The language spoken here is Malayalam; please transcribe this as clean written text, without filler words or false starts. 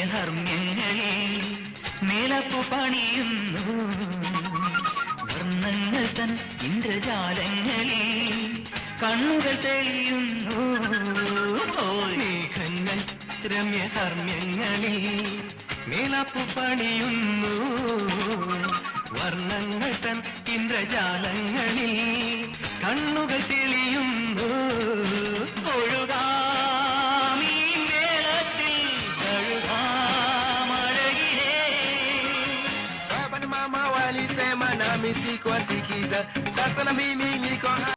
രമ്യഹർമ്മ്യങ്ങളിൽ മേലപ്പു പണിയുന്നു വർണ്ണങ്ങൾ തൻ ഇന്ദ്രജാലങ്ങളിൽ കണ്ണുകൾ തെളിയുന്നു മേഘങ്ങൾ രമ്യഹർമ്മ്യങ്ങളിൽ മേലപ്പു പണിയുന്നു വർണ്ണങ്ങൾ തൻ ഇന്ദ്രജാലങ്ങളിൽ കണ്ണുകൾ തെളിയുന്നു ഒഴുകാമീ മേളത്തിൽ കഴുകാമഴകിലേ Mama walisema nami sikuwasikiza, sasa na mimi niko